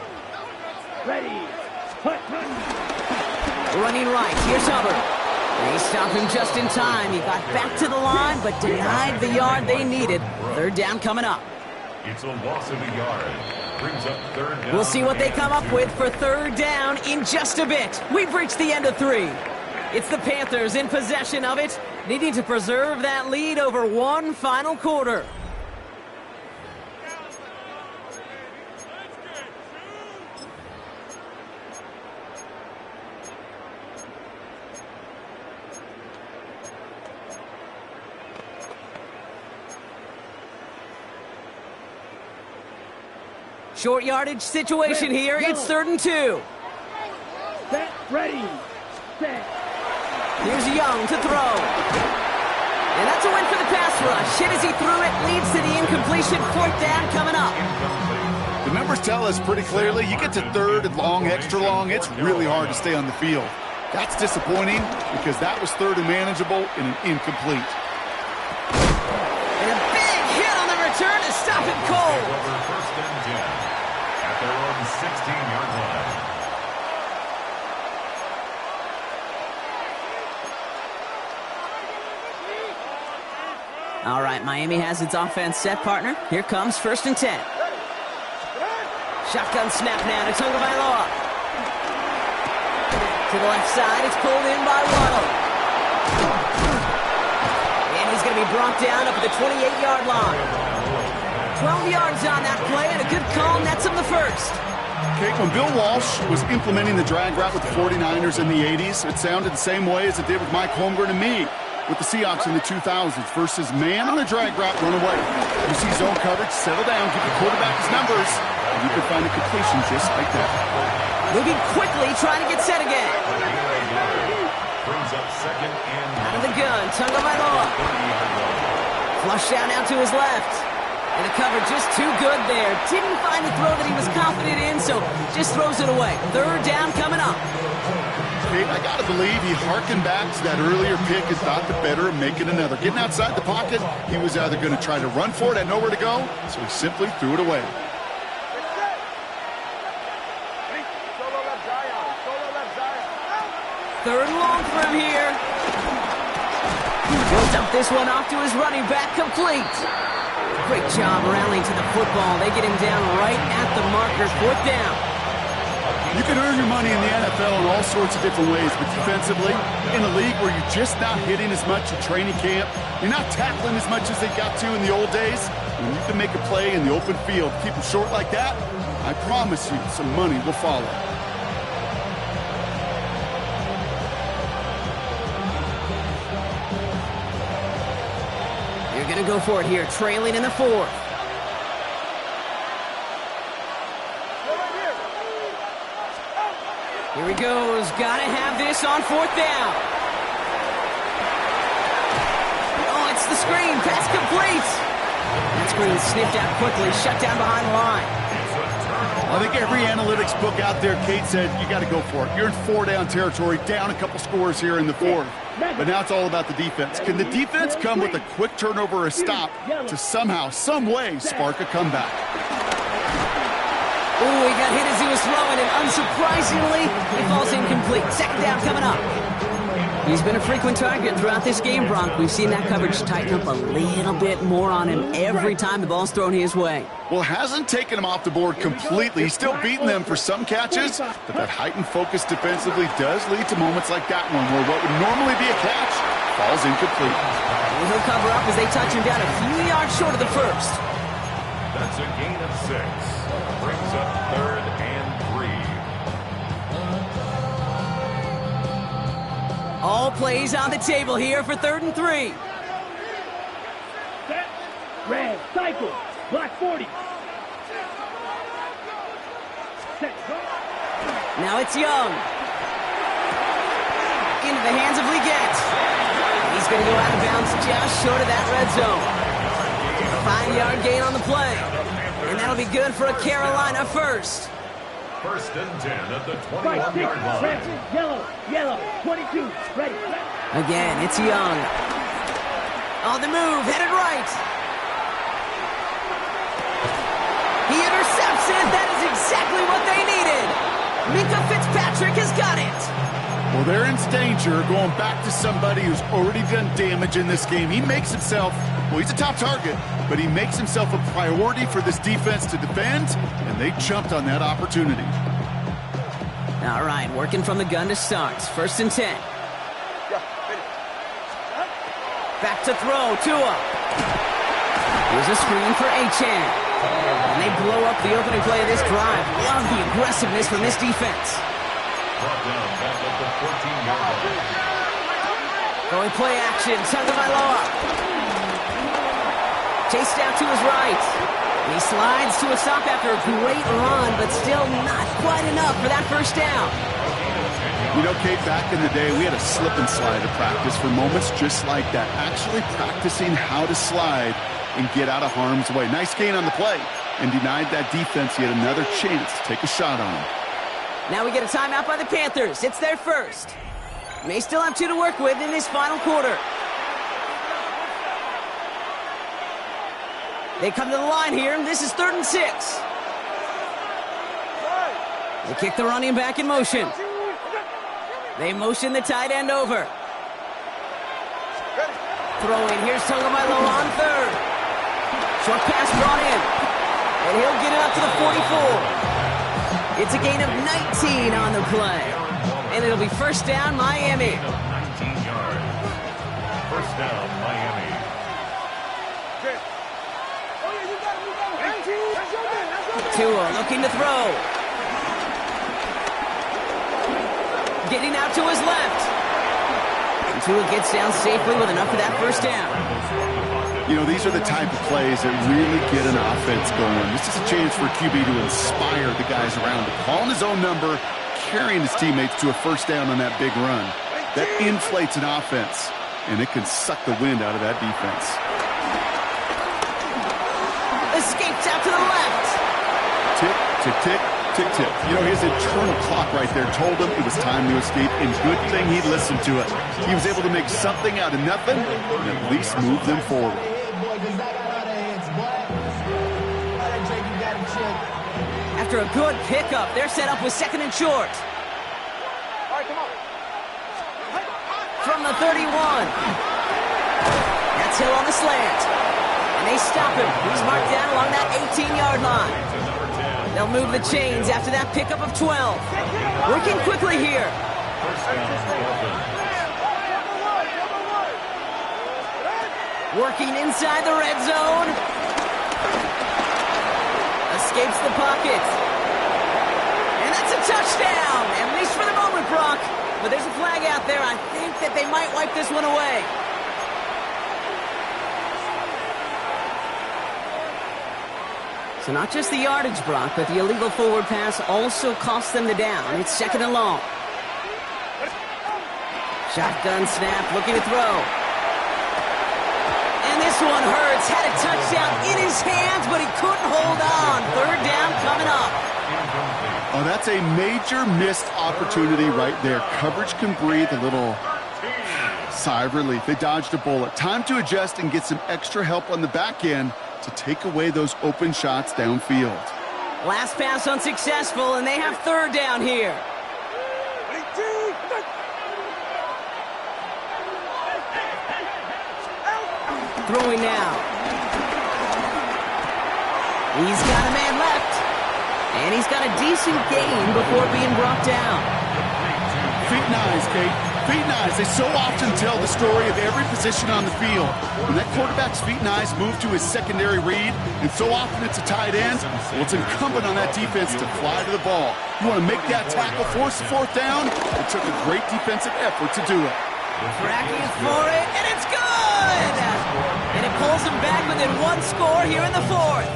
Ready. Hut. Running right. Here's Hubbard. They stopped him just in time. He got back to the line, but denied the yard they needed. 3rd down coming up. It's a loss of a yard. Brings up 3rd down. We'll see what they come up with for 3rd down in just a bit. We've reached the end of 3. It's the Panthers in possession of it, needing to preserve that lead over one final quarter. Short yardage situation here. It's 3rd and 2. Set. Ready. Set. Here's Young to throw. And that's a win for the pass rush. Hit as he threw it, leads to the incompletion. 4th down coming up. The numbers tell us pretty clearly, you get to 3rd and long, extra long, it's really hard to stay on the field. That's disappointing because that was 3rd and manageable and an incomplete. And a big hit on the return to stop him cold. Over 1st and 10 at their own 16-yard line. All right, Miami has its offense set, partner. Here comes 1st and 10. Shotgun snap now to Tagovailoa. To the left side, it's pulled in by Waddle. And he's going to be brought down up at the 28-yard line. 12 yards on that play, and a good call nets him the 1st. Okay, when Bill Walsh was implementing the drag route with the 49ers in the 80s, it sounded the same way as it did with Mike Holmgren and me with the Seahawks in the 2000s versus man on a drag route, run away. You see zone coverage, settle down, give the quarterback his numbers, and you can find a completion just like that. Moving quickly, trying to get set again. Brings up 2nd and Out of the gun, Tagovailoa. Flush down out to his left. And the cover just too good there. Didn't find the throw that he was confident in, so just throws it away. 3rd down coming up. Okay, I got to believe he harkened back to that earlier pick and thought the better of making another. Getting outside the pocket, he was either going to try to run for it, had nowhere to go, so he simply threw it away. Solo left Zion. Solo left Zion. 3rd and long for him here. He'll dump this one off to his running back, complete. Great job rallying to the football. They get him down right at the marker. 4th down. You can earn your money in the NFL in all sorts of different ways, but defensively, in a league where you're just not hitting as much in training camp, you're not tackling as much as they got to in the old days, when you can make a play in the open field, keep them short like that, I promise you some money will follow. You're going to go for it here, trailing in the 4th. Here he goes. Got to have this on 4th down. Oh, it's the screen. Pass complete. That screen sniffed out quickly. Shut down behind the line. I think every analytics book out there, Kate said, you got to go for it. You're in 4-down territory, down a couple scores here in the 4th. But now it's all about the defense. Can the defense come with a quick turnover or a stop to somehow, some way, spark a comeback? Oh, he got hit as he was throwing, and unsurprisingly, he falls incomplete. 2nd down coming up. He's been a frequent target throughout this game, Bronk. We've seen that coverage tighten up a little bit more on him every time the ball's thrown his way. Well, hasn't taken him off the board completely. He's still beating them for some catches, but that heightened focus defensively does lead to moments like that one, where what would normally be a catch falls incomplete. And he'll cover up as they touch him down a few yards short of the 1st. That's a gain of 6. Brings up 3rd and 3. All plays on the table here for 3rd and 3. Set. Red. Cycle. Black 40. Set. Go. Now it's Young. Into the hands of Leggett. He's going to go out of bounds just short of that red zone. 5-yard gain on the play. And that'll be good for a Carolina first. First and 10 at the Right, 21-yard line. red, yellow, 22, ready. Again, it's Young. On the move, headed right. He intercepts it. That is exactly what they needed. Minkah Fitzpatrick has got it. Well, they're in danger going back to somebody who's already done damage in this game. He makes himself, well, he's a top target, but he makes himself a priority for this defense to defend, and they jumped on that opportunity. All right, working from the gun to start. First and 10. Back to throw, Tua. Here's a screen for Ncaa. And they blow up the opening play of this drive. Love the aggressiveness from this defense. Brought down back at the 14-yard line. Going play action, Tagovailoa. Chased out to his right. And he slides to a stop after a great run, but still not quite enough for that first down. You know, Kate, back in the day, we had a slip and slide at practice for moments just like that. Actually practicing how to slide and get out of harm's way. Nice gain on the play, and denied that defense yet another chance to take a shot on him. Now we get a timeout by the Panthers. It's their first. May still have 2 to work with in this final quarter. They come to the line here, and this is 3rd and 6. They kick the running back in motion. They motion the tight end over. Throwing, here's Tagovailoa on 3rd. Short pass brought in. And he'll get it up to the 44. It's a gain of 19 on the play. And it'll be first down, Miami. 19 yards. First down, Miami. Tua looking to throw. Getting out to his left. And Tua gets down safely with enough for that first down. You know, these are the type of plays that really get an offense going. This is a chance for QB to inspire the guys around him. Calling his own number, carrying his teammates to a first down on that big run. That inflates an offense, and it can suck the wind out of that defense. Escapes out to the left. Tick, tick, tick, tick, tick. You know, his internal clock right there told him it was time to escape, and good thing he listened to it. He was able to make something out of nothing and at least move them forward. After a good pickup, they're set up with 2nd and short. From the 31. That's Hill on the slant. And they stop him. He's marked down along that 18-yard line. They'll move the chains after that pickup of 12. Working quickly here. Working inside the red zone. Escapes the pocket. And that's a touchdown, at least for the moment, Brock. But there's a flag out there. I think that they might wipe this one away. So not just the yardage, Brock, but the illegal forward pass also cost them the down. It's 2nd and long. Shotgun snap, looking to throw. And this one hurts. Had a touchdown in his hands, but he couldn't hold on. 3rd down coming up. Oh, that's a major missed opportunity right there. Coverage can breathe a little sigh of relief. They dodged a bullet. Time to adjust and get some extra help on the back end to take away those open shots downfield. Last pass unsuccessful, and they have 3rd down here. Throwing now. He's got a man left. And he's got a decent gain before being brought down. Feet and eyes, Kate. Feet and eyes. They so often tell the story of every position on the field. When that quarterback's feet and eyes move to his secondary read, and so often it's a tight end, well, it's incumbent on that defense to fly to the ball. You want to make that tackle, force the 4th down? It took a great defensive effort to do it. Tracking for it, and it's good! And it pulls them back within 1 score here in the 4th.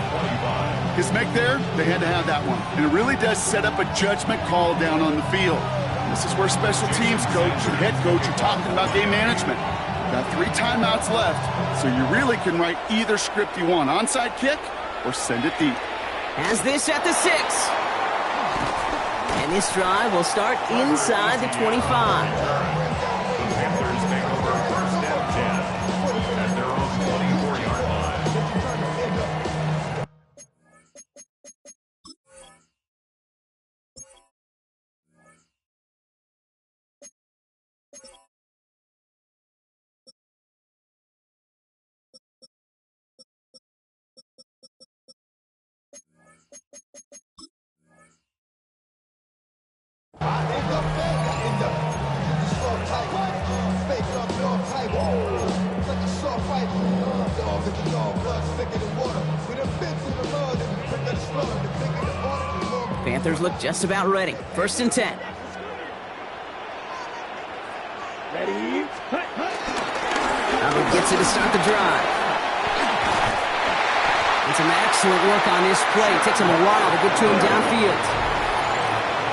His make there, they had to have that one. And it really does set up a judgment call down on the field. This is where special teams coach and head coach are talking about game management. Got 3 timeouts left, so you really can write either script you want. Onside kick or send it deep. Has this at the 6. And this drive will start inside the 25. The Panthers take over first and 10 at their own 24-yard line. Panthers look just about ready. First and 10. Ready? Hut, hut. Hubbard gets it to start the drive. And some excellent work on this play. Takes him a while to get to him downfield.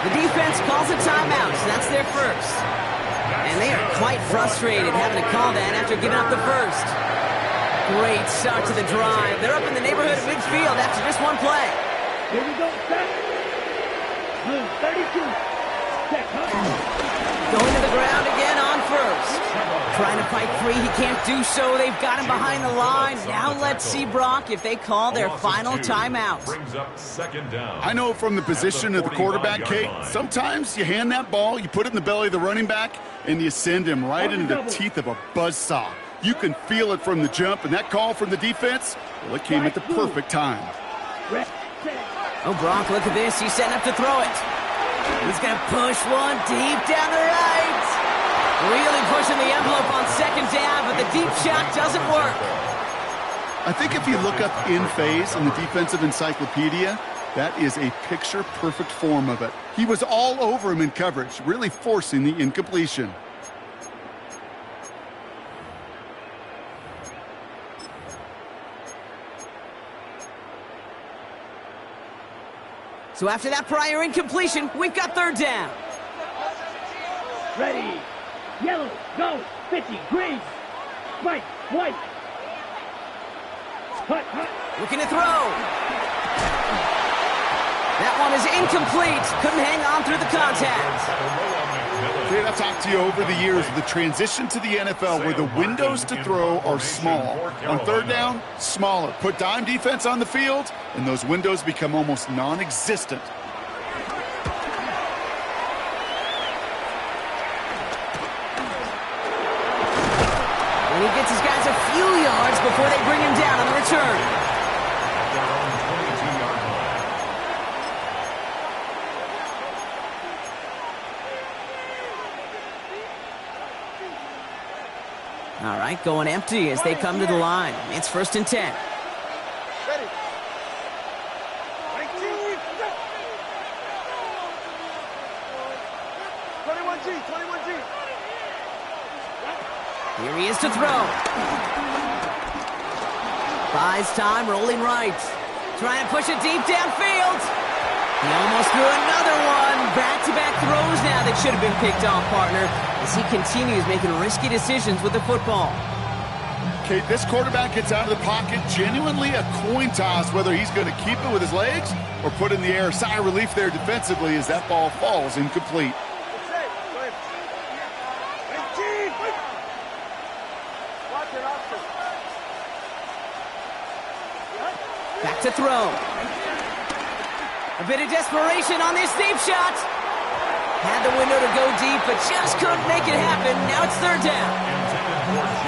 The defense calls a timeout, so that's their first. And they are quite frustrated having to call that after giving up the first. Great start to the drive. They're up in the neighborhood of midfield after just one play. Here we go, set. Blue 32. Check, hut. Going to the ground again on first. Trying to fight free. He can't do so. They've got him behind the line. Now let's see, Brock, if they call their final timeout. Brings up second down. I know from the position of the quarterback, Kate, sometimes you hand that ball, you put it in the belly of the running back, and you send him right into the teeth of a buzzsaw. You can feel it from the jump, and that call from the defense, well, it came at the perfect time. Oh, Brock, look at this. He's setting up to throw it. He's going to push one deep down the right. Really pushing the envelope on second down, but the deep shot doesn't work. I think if you look up in phase in the defensive encyclopedia, that is a picture-perfect form of it. He was all over him in coverage, really forcing the incompletion. So after that prior incompletion, we've got third down. Ready. Yellow, go. 50, green. White, white. Hut, hut. Looking to throw. That one is incomplete. Couldn't hang on through the contact. Kate, I've talked to you over the years of the transition to the NFL where the windows to throw are small. On third down, smaller. Put dime defense on the field, and those windows become almost non-existent. And he gets his guys a few yards before they bring him down on the return. Their own 22-yard line. All right, going empty as they come to the line. It's first and 10. Ready. 21G. Here he is to throw. Buys time, rolling right. Trying to push it deep downfield. He almost threw another one. Back-to-back throws now that should have been picked off, partner, as he continues making risky decisions with the football. Kate, this quarterback gets out of the pocket, genuinely a coin toss whether he's going to keep it with his legs or put it in the air. Sigh of relief there defensively as that ball falls incomplete. Back to throw. A bit of desperation on this deep shot. Had the window to go deep, but just couldn't make it happen. Now it's third down.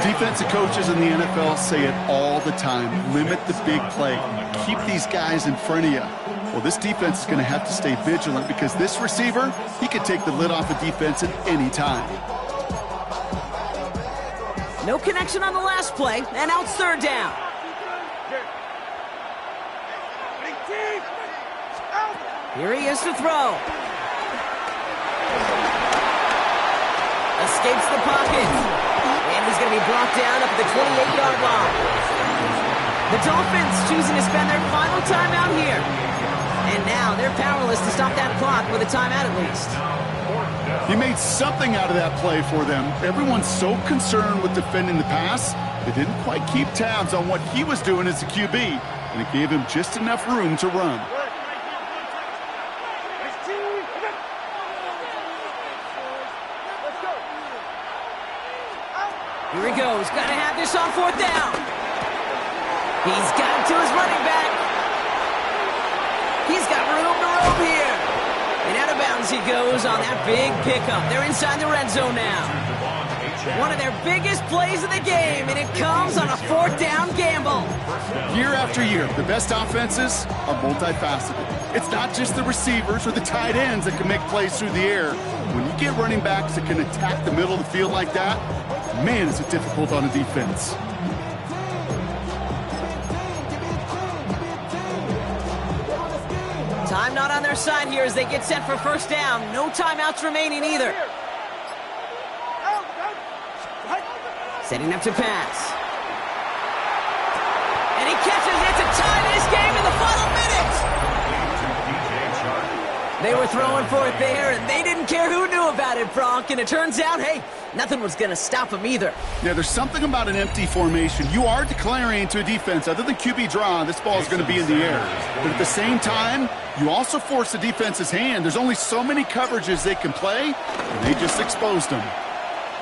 Defensive coaches in the NFL say it all the time. Limit the big play. Keep these guys in front of you. Well, this defense is going to have to stay vigilant because this receiver, he could take the lid off a defense at any time. No connection on the last play, and now it's third down. Here he is to throw. Escapes the pocket. And he's going to be brought down up at the 28-yard line. The Dolphins choosing to spend their final timeout here. And now they're powerless to stop that clock with a timeout at least. He made something out of that play for them. Everyone's so concerned with defending the pass, they didn't quite keep tabs on what he was doing as a QB, and it gave him just enough room to run. Here he goes. Got to have this on 4th down. He's got it to his running back. He's got room to roam here. And out of bounds he goes on that big pickup. They're inside the red zone now. One of their biggest plays of the game, and it comes on a 4th down gamble. Year after year, the best offenses are multifaceted. It's not just the receivers or the tight ends that can make plays through the air. When you get running backs that can attack the middle of the field like that, man, is it difficult on a defense. Time not on their side here as they get set for 1st down. No timeouts remaining either. Setting up to pass. And he catches it to tie this game in the final minute. They were throwing for it there, and they didn't care who knew about it, Bronk. And it turns out, hey, nothing was going to stop them either. Yeah, there's something about an empty formation. You are declaring to a defense, other than QB draw, this ball is going to be in the air. But at the same time, you also force the defense's hand. There's only so many coverages they can play, and they just exposed them.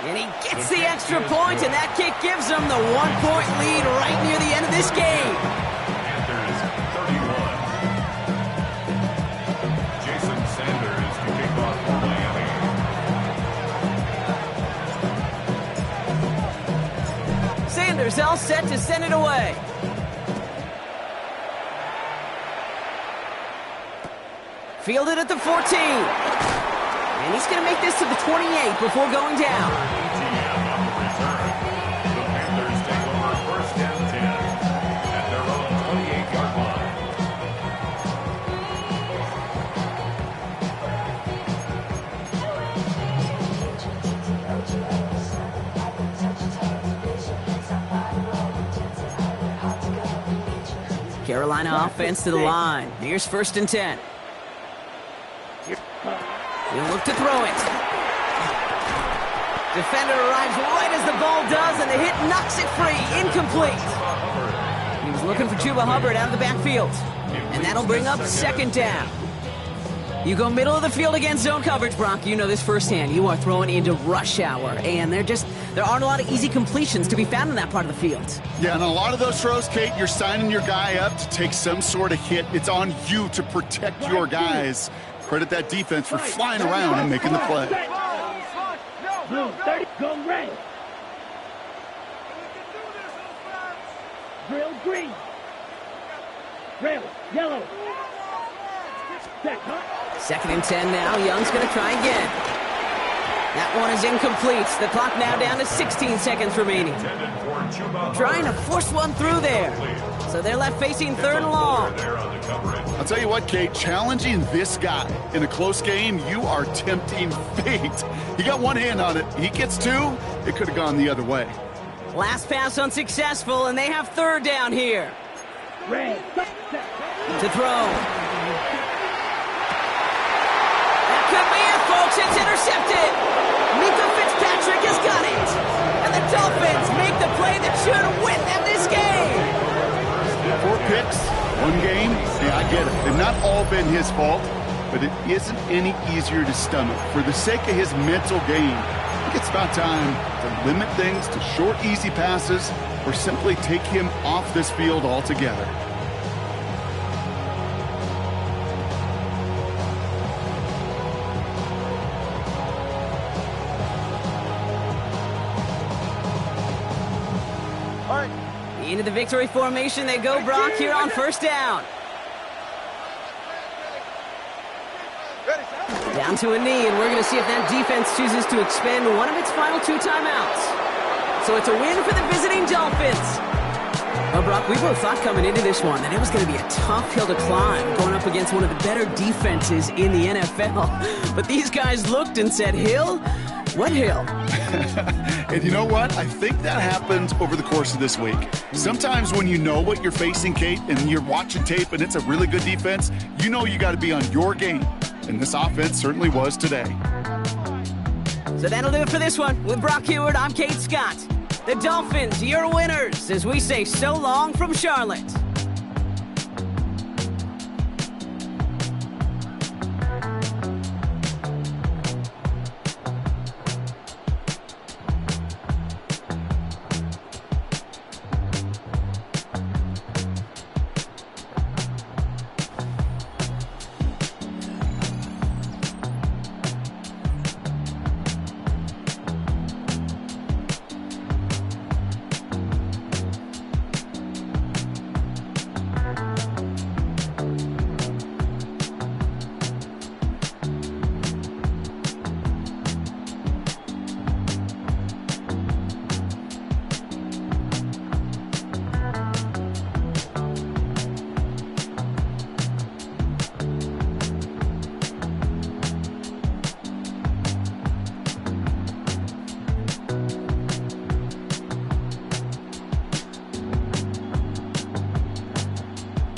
And he gets the extra point, and that kick gives them the 1-point lead right near the end of this game. Panthers 31. Jason Sanders to kick off for Miami. Sanders all set to send it away. Fielded at the 14. And he's going to make this to the 28 before going down. ATM on the return. The Panthers take over 1st and 10 at their own 28-yard line. Carolina offense to the line. Here's 1st and 10. He'll look to throw it. Defender arrives right as the ball does, and the hit knocks it free. Incomplete. He was looking for Chuba Hubbard out of the backfield. And that'll bring up 2nd down. You go middle of the field against zone coverage, Bronk. You know this firsthand. You are throwing into rush hour, and there aren't a lot of easy completions to be found in that part of the field. Yeah, and a lot of those throws, Kate, you're signing your guy up to take some sort of hit. It's on you to protect your guys. Credit that defense for flying around and making the play. Blue 30, go red. Drill green. Rail yellow. Set, huh? 2nd and 10 now. Young's going to try again. That one is incomplete. The clock now down to 16 seconds remaining. Trying to force one through there. So they're left facing 3rd and long. I'll tell you what, Kate, challenging this guy in a close game, you are tempting fate. He got one hand on it. He gets 2. It could have gone the other way. Last pass unsuccessful, and they have 3rd down here. Red. To throw. That could be it, folks. It's intercepted. Mika Fitzpatrick has got it. And the Dolphins make the play that should win them this game. 4 picks, 1 game. Yeah, I get it. They've not all been his fault, but it isn't any easier to stomach. For the sake of his mental game, I think it's about time to limit things to short, easy passes or simply take him off this field altogether. Into the victory formation they go, Brock, here on 1st down. Down to a knee, and we're going to see if that defense chooses to expend one of its final 2 timeouts. So it's a win for the visiting Dolphins. Well, Brock, we both thought coming into this one that it was going to be a tough hill to climb going up against one of the better defenses in the NFL. But these guys looked and said, Hill, What hill? And you know what? I think that happens over the course of this week. Sometimes when you know what you're facing, Kate, and you're watching tape and it's a really good defense, you know you got to be on your game. And this offense certainly was today. So that'll do it for this one. With Brock Heward, I'm Kate Scott. The Dolphins, your winners, as we say so long from Charlotte.